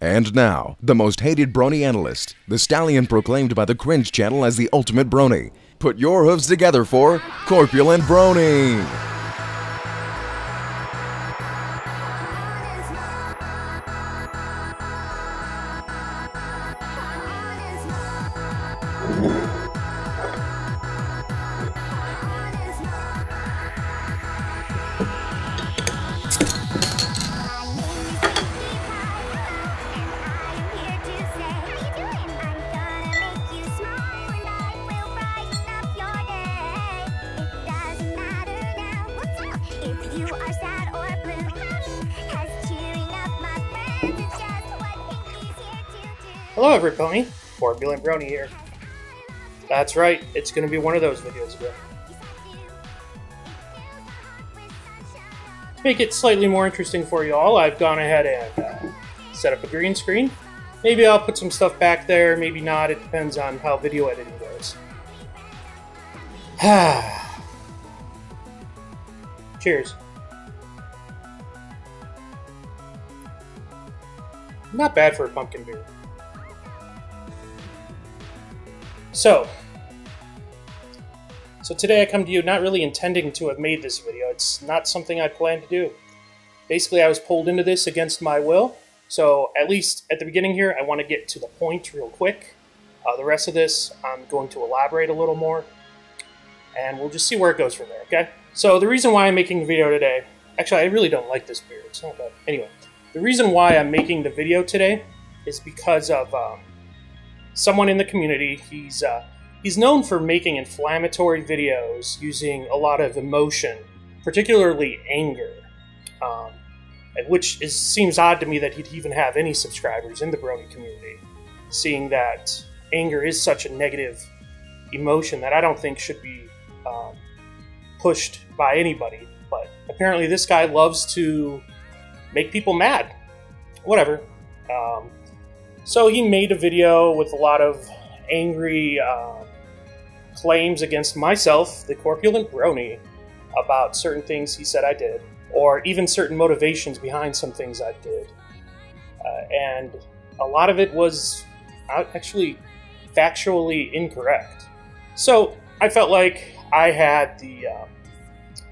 And now, the most hated Brony analyst, the stallion proclaimed by the Cringe channel as the ultimate Brony. Put your hooves together for Corpulent Brony! Hello everybody, Corpulent Brony here. That's right, it's going to be one of those videos again. To make it slightly more interesting for you all, I've gone ahead and set up a green screen. Maybe I'll put some stuff back there, maybe not, it depends on how video editing goes. Cheers. Not bad for a pumpkin beer. So today I come to you not really intending to have made this video. It's not something I planned to do. Basically, I was pulled into this against my will. So at least at the beginning here, I want to get to the point real quick. The rest of this, I'm going to elaborate a little more. And we'll just see where it goes from there, okay? So the reason why I'm making the video today... Actually, I really don't like this beer. It's not bad. Anyway, the reason why I'm making the video today is because of... someone in the community. He's known for making inflammatory videos using a lot of emotion, particularly anger, which seems odd to me that he'd even have any subscribers in the Brony community, seeing that anger is such a negative emotion that I don't think should be pushed by anybody. But apparently this guy loves to make people mad. Whatever. So he made a video with a lot of angry claims against myself, the Corpulent Brony, about certain things he said I did, or even certain motivations behind some things I did. And a lot of it was actually factually incorrect. So I felt like I had the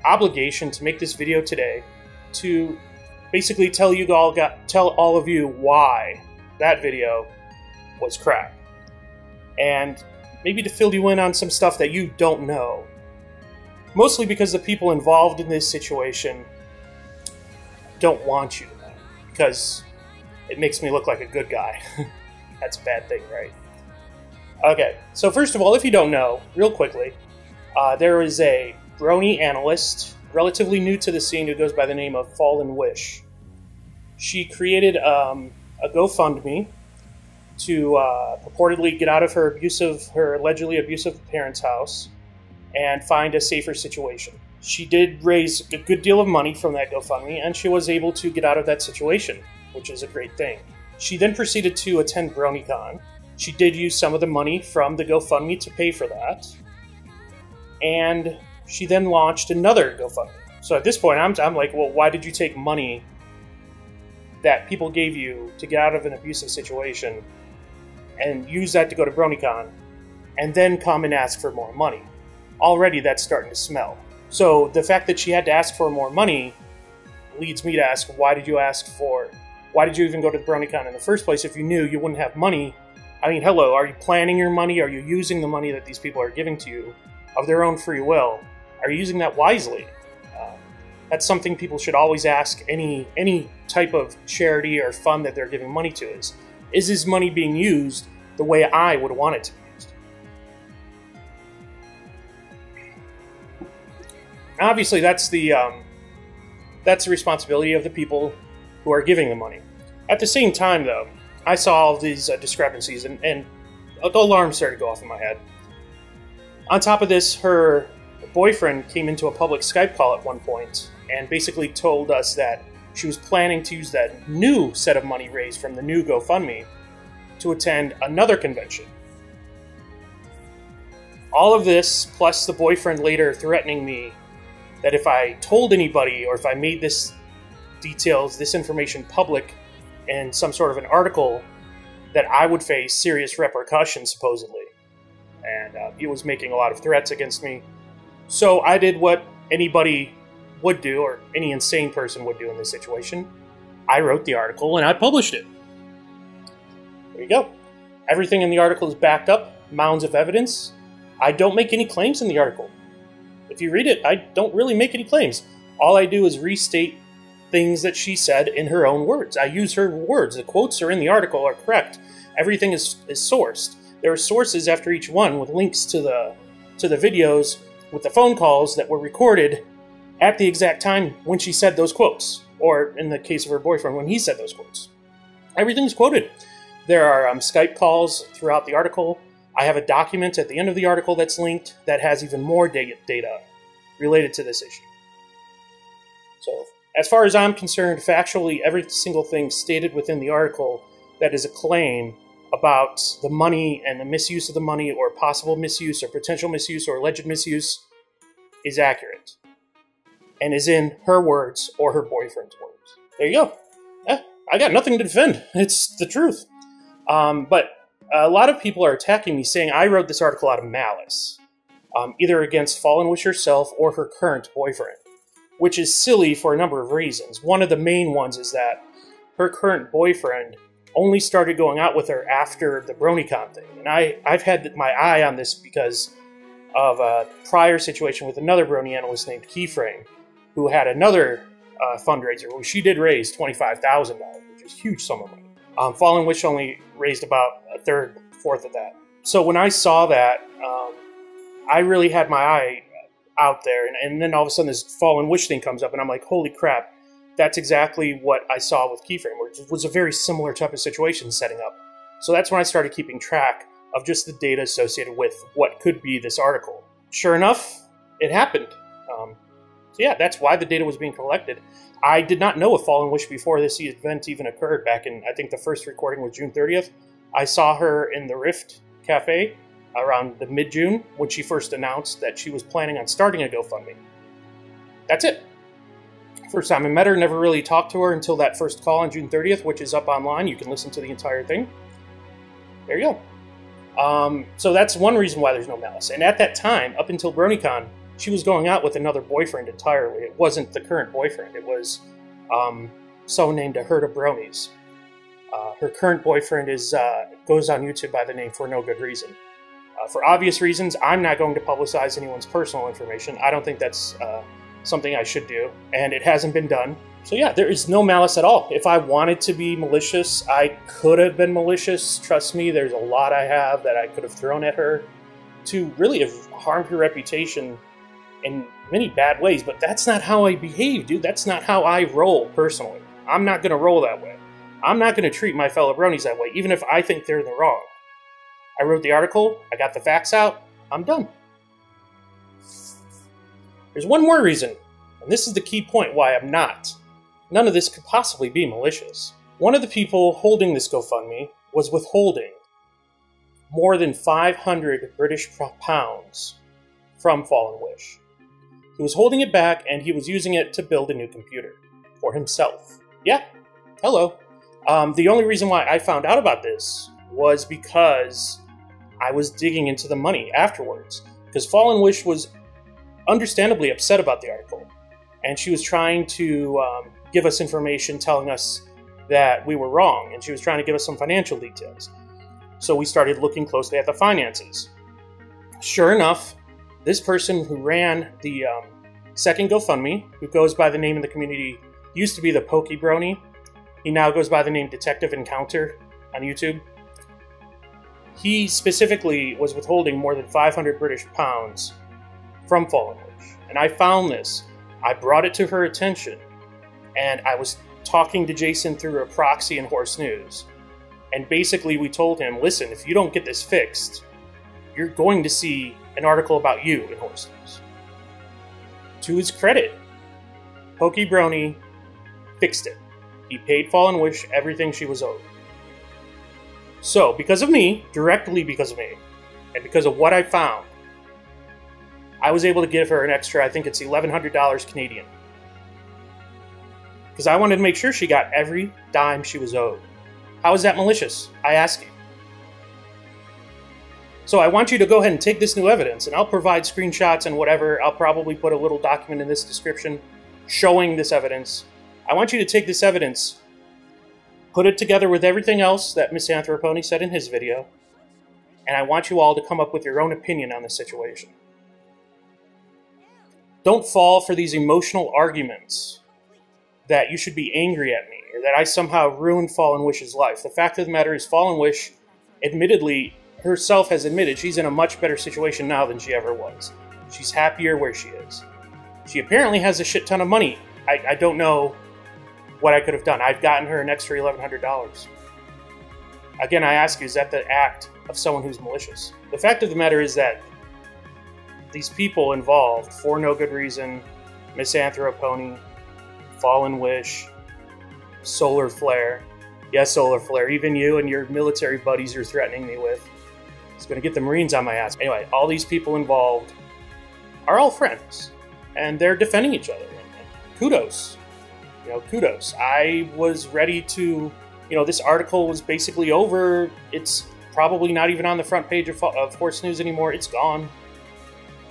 obligation to make this video today to basically tell all of you why that video was crap, and maybe to fill you in on some stuff that you don't know, mostly because the people involved in this situation don't want you to know, because it makes me look like a good guy. That's a bad thing, right? Okay, so first of all, if you don't know, real quickly, there is a Brony analyst, relatively new to the scene, who goes by the name of Fallen Wish. She created a GoFundMe to purportedly get out of her allegedly abusive parents' house and find a safer situation. She did raise a good deal of money from that GoFundMe, and she was able to get out of that situation, which is a great thing. She then proceeded to attend BronyCon. She did use some of the money from the GoFundMe to pay for that, and she then launched another GoFundMe. So at this point, I'm like, well, why did you take money that people gave you to get out of an abusive situation and use that to go to BronyCon and then come and ask for more money? Already that's starting to smell. So the fact that she had to ask for more money leads me to ask, why did you even go to the BronyCon in the first place if you knew you wouldn't have money? I mean, hello, are you planning your money? Are you using the money that these people are giving to you of their own free will? Are you using that wisely? That's something people should always ask any type of charity or fund that they're giving money to is this money being used the way I would want it to be used? Obviously, that's the responsibility of the people who are giving the money. At the same time, though, I saw all these discrepancies, and the alarm started to go off in my head. On top of this, her boyfriend came into a public Skype call at one point and basically told us that she was planning to use that new set of money raised from the new GoFundMe to attend another convention. All of this, plus the boyfriend later threatening me that if I told anybody or if I made this information public, in some sort of an article that I would face serious repercussions, supposedly. And he was making a lot of threats against me. So I did what anybody would do, or any insane person would do in this situation. I wrote the article and I published it. There you go. Everything in the article is backed up, mounds of evidence. I don't make any claims in the article. If you read it, I don't really make any claims. All I do is restate things that she said in her own words. I use her words. The quotes are in the article are correct. Everything is sourced. There are sources after each one with links to the videos with the phone calls that were recorded at the exact time when she said those quotes, or in the case of her boyfriend, when he said those quotes. Everything's quoted. There are Skype calls throughout the article. I have a document at the end of the article that's linked that has even more data related to this issue. So, as far as I'm concerned, factually, every single thing stated within the article that is a claim about the money and the misuse of the money, or possible misuse, or potential misuse, or alleged misuse, is accurate. And is in her words or her boyfriend's words. There you go. I got nothing to defend. It's the truth. But a lot of people are attacking me, saying I wrote this article out of malice, either against Fallen Wish herself or her current boyfriend, which is silly for a number of reasons. One of the main ones is that her current boyfriend only started going out with her after the BronyCon thing. And I've had my eye on this because of a prior situation with another Brony analyst named Keyframe, who had another fundraiser where she did raise $25,000, which is a huge sum of money. Fallen Wish only raised about a third, fourth of that. So when I saw that, I really had my eye out there. And then all of a sudden this Fallen Wish thing comes up, and I'm like, holy crap, that's exactly what I saw with Keyframe, which was a very similar type of situation setting up. So that's when I started keeping track of just the data associated with what could be this article. Sure enough, it happened. So yeah, that's why the data was being collected. I did not know of Fallen Wish before this event even occurred back in, I think the first recording was June 30th. I saw her in the Rift Cafe around the mid-June when she first announced that she was planning on starting a GoFundMe. That's it. First time I met her, never really talked to her until that first call on June 30th, which is up online. You can listen to the entire thing. There you go. So that's one reason why there's no malice. And at that time, up until BronyCon, she was going out with another boyfriend entirely. It wasn't the current boyfriend. It was someone named A Herd of Bronies. Her current boyfriend goes on YouTube by the name For No Good Reason. For obvious reasons, I'm not going to publicize anyone's personal information. I don't think that's something I should do, and it hasn't been done. So yeah, there is no malice at all. If I wanted to be malicious, I could have been malicious. Trust me, there's a lot I have that I could have thrown at her to really have harmed her reputation in many bad ways, but that's not how I behave, dude. That's not how I roll, personally. I'm not going to roll that way. I'm not going to treat my fellow bronies that way, even if I think they're in the wrong. I wrote the article, I got the facts out, I'm done. There's one more reason, and this is the key point why I'm not. None of this could possibly be malicious. One of the people holding this GoFundMe was withholding more than 500 British pounds from Fallen Wish. He was holding it back, and he was using it to build a new computer for himself. Yeah, hello. The only reason why I found out about this was because I was digging into the money afterwards. Because Fallen Wish was understandably upset about the article, and she was trying to give us information telling us that we were wrong, and she was trying to give us some financial details. So we started looking closely at the finances. Sure enough, this person who ran the second GoFundMe, who goes by the name in the community, used to be the Pokey Brony. He now goes by the name Detective Encounter on YouTube. He specifically was withholding more than 500 British pounds from Fallen Wish. And I found this. I brought it to her attention. And I was talking to Jason through a proxy in Horse News. And basically we told him, listen, if you don't get this fixed, you're going to see an article about you in Horse News. To his credit, Pokey Brony fixed it. He paid Fallen Wish everything she was owed. So, because of me, directly because of me, and because of what I found, I was able to give her an extra, I think it's $1,100 Canadian. because I wanted to make sure she got every dime she was owed. How is that malicious? I ask you. So I want you to go ahead and take this new evidence, and I'll provide screenshots and whatever. I'll probably put a little document in this description showing this evidence. I want you to take this evidence, put it together with everything else that MisAnthro said in his video, and I want you all to come up with your own opinion on the situation. Don't fall for these emotional arguments that you should be angry at me, or that I somehow ruined Fallen Wish's life. The fact of the matter is, Fallen Wish, admittedly, herself has admitted she's in a much better situation now than she ever was. She's happier where she is. She apparently has a shit ton of money. I don't know what I could have done. I've gotten her an extra $1,100. Again, I ask you, is that the act of someone who's malicious? The fact of the matter is that these people involved, for no good reason, MisAnthro, Fallen Wish, Solar Flare, yes, Solar Flare, even you and your military buddies you're threatening me with, it's going to get the Marines on my ass. Anyway, all these people involved are all friends, and they're defending each other. And kudos. Kudos. I was ready to, this article was basically over. It's probably not even on the front page of Horse News anymore. It's gone.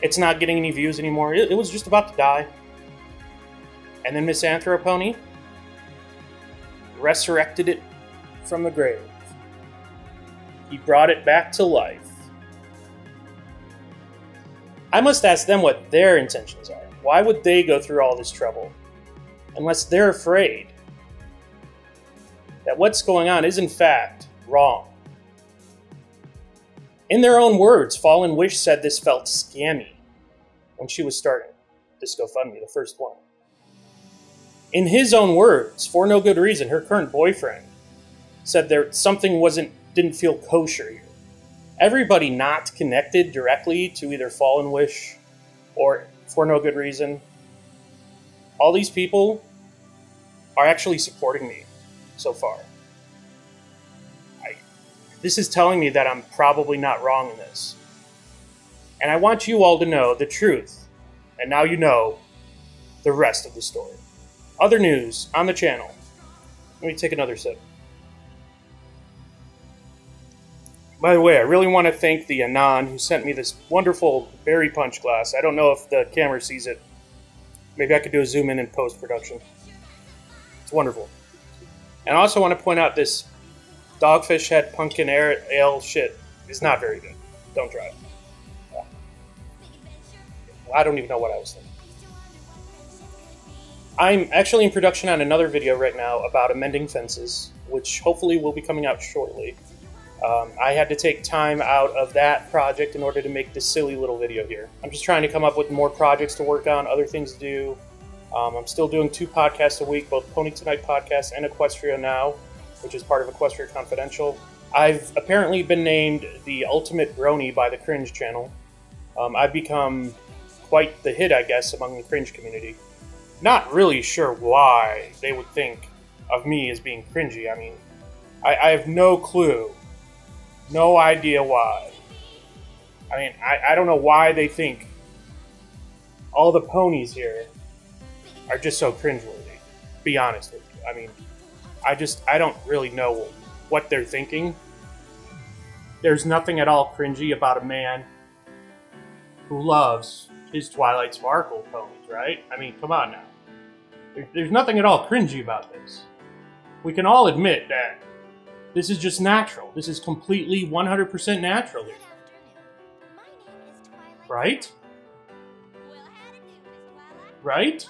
It's not getting any views anymore. It was just about to die. And then MisAnthro resurrected it from the grave. He brought it back to life. I must ask them what their intentions are. Why would they go through all this trouble unless they're afraid that what's going on is in fact wrong? In their own words, Fallen Wish said this felt scammy when she was starting this GoFundMe, the first one. In his own words, for no good reason, her current boyfriend said something didn't feel kosher here. Everybody not connected directly to either Fallen Wish or for no good reason, all these people are actually supporting me so far. This is telling me that I'm probably not wrong in this. And I want you all to know the truth. And now you know the rest of the story. Other news on the channel. Let me take another sip. By the way, I really want to thank the Anon who sent me this wonderful berry punch glass. I don't know if the camera sees it. Maybe I could do a zoom in post-production. It's wonderful. And I also want to point out this Dogfish Head Pumpkin Ale shit is not very good. Don't try it. I don't even know what I was thinking. I'm actually in production on another video right now about amending fences, which hopefully will be coming out shortly. I had to take time out of that project in order to make this silly little video here. I'm just trying to come up with more projects to work on, other things to do. I'm still doing 2 podcasts a week, both Pony Tonight Podcast and Equestria Now, which is part of Equestria Confidential. I've apparently been named the ultimate Brony by the Cringe channel. I've become quite the hit, I guess, among the Cringe community. Not really sure why they would think of me as being cringy. I mean, I have no clue. No idea why. I mean, I don't know why they think all the ponies here are just so cringeworthy. Be honest with you. I mean, I don't really know what they're thinking. There's nothing at all cringy about a man who loves his Twilight Sparkle ponies, right? I mean, come on now. There's nothing at all cringy about this. We can all admit that this is just natural. This is completely 100% natural. Right? Right?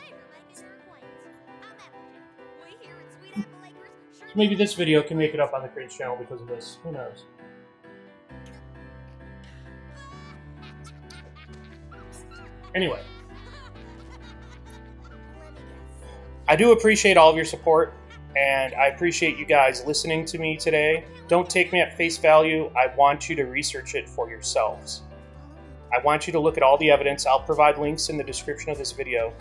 Maybe this video can make it up on the Cringe channel because of this. Who knows? Anyway. I do appreciate all of your support, and I appreciate you guys listening to me today. Don't take me at face value. I want you to research it for yourselves. I want you to look at all the evidence. I'll provide links in the description of this video.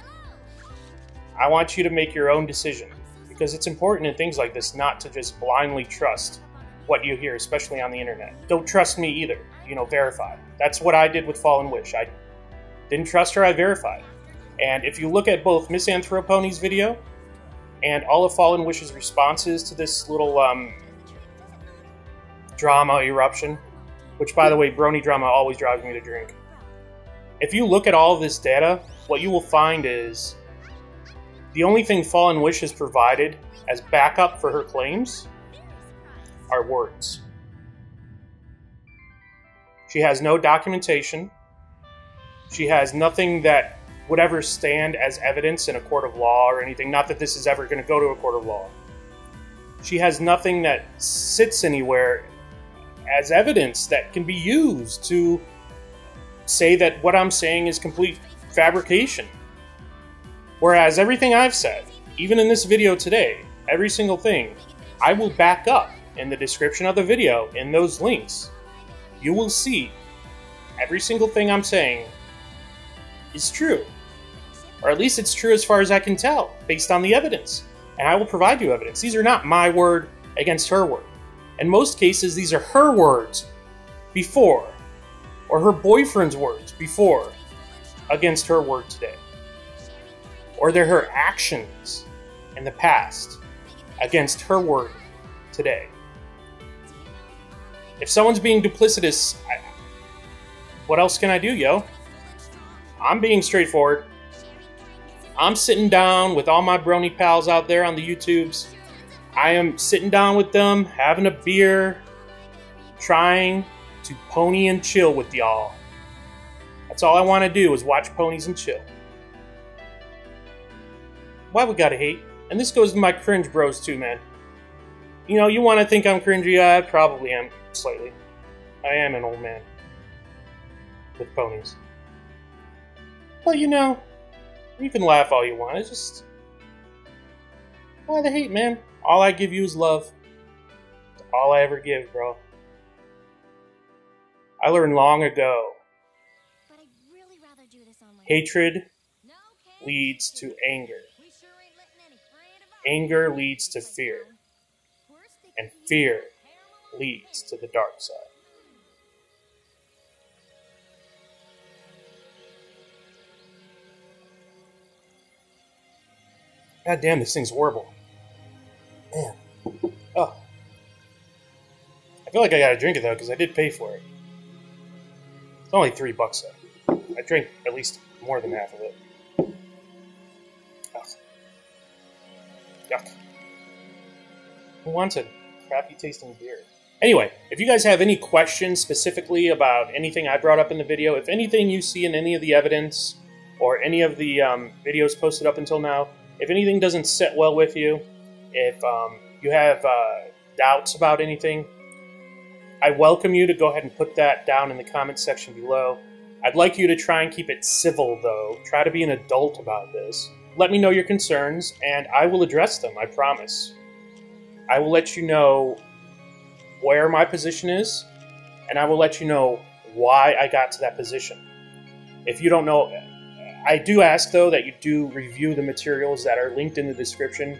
I want you to make your own decision, because it's important in things like this not to just blindly trust what you hear, especially on the internet. Don't trust me either. Verify. That's what I did with Fallen Wish. I didn't trust her, I verified. And if you look at both MisAnthro's video And all of Fallen Wish's responses to this little drama eruption, which, by the way, Brony drama always drives me to drink. If you look at all of this data, what you will find is the only thing Fallen Wish has provided as backup for her claims are words. She has no documentation. She has nothing that would ever stand as evidence in a court of law or anything. Not that this is ever going to go to a court of law. She has nothing that sits anywhere as evidence that can be used to say that what I'm saying is complete fabrication. Whereas everything I've said, even in this video today, every single thing, I will back up in the description of the video in those links. You will see every single thing I'm saying is true. Or at least it's true as far as I can tell, based on the evidence. And I will provide you evidence. These are not my word against her word. In most cases, these are her words before, or her boyfriend's words before, against her word today. Or they're her actions in the past against her word today. If someone's being duplicitous, what else can I do, yo? I'm being straightforward. I'm sitting down with all my brony pals out there on the YouTubes. I am sitting down with them, having a beer, trying to pony and chill with y'all. That's all I want to do is watch ponies and chill. Why we gotta hate? And this goes to my cringe bros too, man. You know, you want to think I'm cringy? I probably am, slightly. I am an old man with ponies. But you know, you can laugh all you want. It's just, why the hate, man? All I give you is love. That's all I ever give, bro. I learned long ago. But I'd really rather do this on my Hatred leads to anger. Anger leads to fear. And fear leads to the dark side. God damn, this thing's horrible. Man. Oh. I feel like I gotta drink it though, because I did pay for it. It's only $3 though. I drank at least more than half of it. Ugh. Yuck. Who wants a crappy tasting beer? Anyway, if you guys have any questions specifically about anything I brought up in the video, if anything you see in any of the evidence or any of the videos posted up until now, if anything doesn't sit well with you, if you have doubts about anything, I welcome you to go ahead and put that down in the comments section below. I'd like you to try and keep it civil, though. Try to be an adult about this. Let me know your concerns, and I will address them, I promise. I will let you know where my position is, and I will let you know why I got to that position. If you don't know, I do ask, though, that you do review the materials that are linked in the description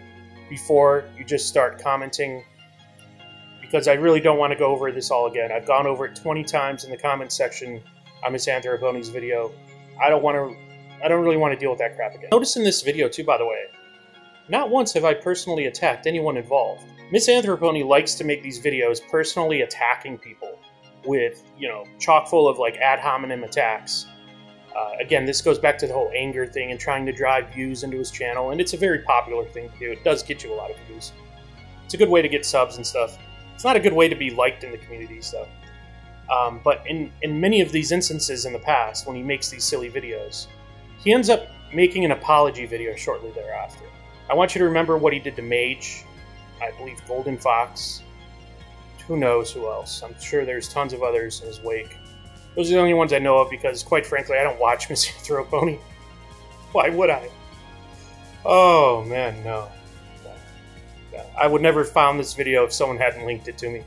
before you just start commenting, because I really don't want to go over this all again. I've gone over it 20 times in the comments section on MisAnthro's video. I don't really want to deal with that crap again. Notice in this video, too, by the way, not once have I personally attacked anyone involved. MisAnthro likes to make these videos personally attacking people with, you know, chock full of, like, ad hominem attacks. Again, this goes back to the whole anger thing and trying to drive views into his channel, and it's a very popular thing to do. It does get you a lot of views. It's a good way to get subs and stuff. It's not a good way to be liked in the communities, though. But in many of these instances in the past, when he makes these silly videos, he ends up making an apology video shortly thereafter. I want you to remember what he did to Mage, I believe Golden Fox, who knows who else. I'm sure there's tons of others in his wake. Those are the only ones I know of because, quite frankly, I don't watch MisAnthro. Why would I? Oh, man, no. I would never have found this video if someone hadn't linked it to me.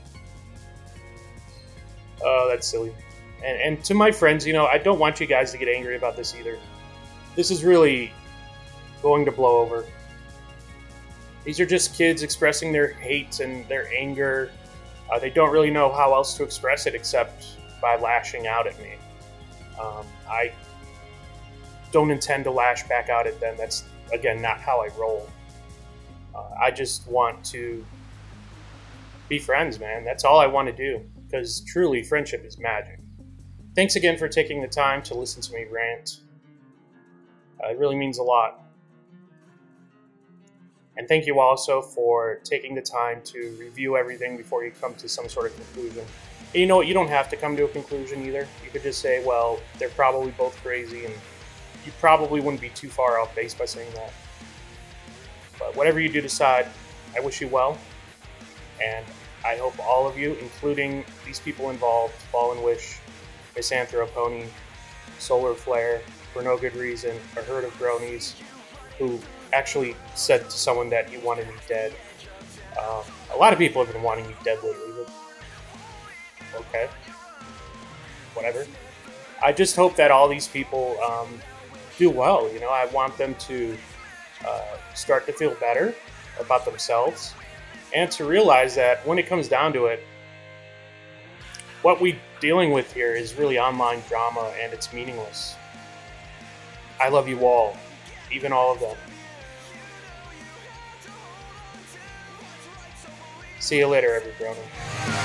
Oh, that's silly. And to my friends, you know, I don't want you guys to get angry about this either. This is really going to blow over. These are just kids expressing their hate and their anger. They don't really know how else to express it except by lashing out at me. I don't intend to lash back out at them. That's, again, not how I roll. I just want to be friends, man. That's all I want to do, because truly, friendship is magic. Thanks again for taking the time to listen to me rant. It really means a lot. And thank you also for taking the time to review everything before you come to some sort of conclusion. And you know what? You don't have to come to a conclusion either. You could just say, well, they're probably both crazy, and you probably wouldn't be too far off base by saying that. But whatever you do decide, I wish you well. And I hope all of you, including these people involved, Fallen Wish, MisAnthro Pony, Solar Flare, for no good reason, a herd of bronies, who actually said to someone that he wanted me dead. A lot of people have been wanting me dead lately, but okay. Whatever. I just hope that all these people do well, you know. I want them to start to feel better about themselves, and to realize that when it comes down to it, what we're dealing with here is really online drama, and it's meaningless. I love you all, even all of them. See you later, every Brony.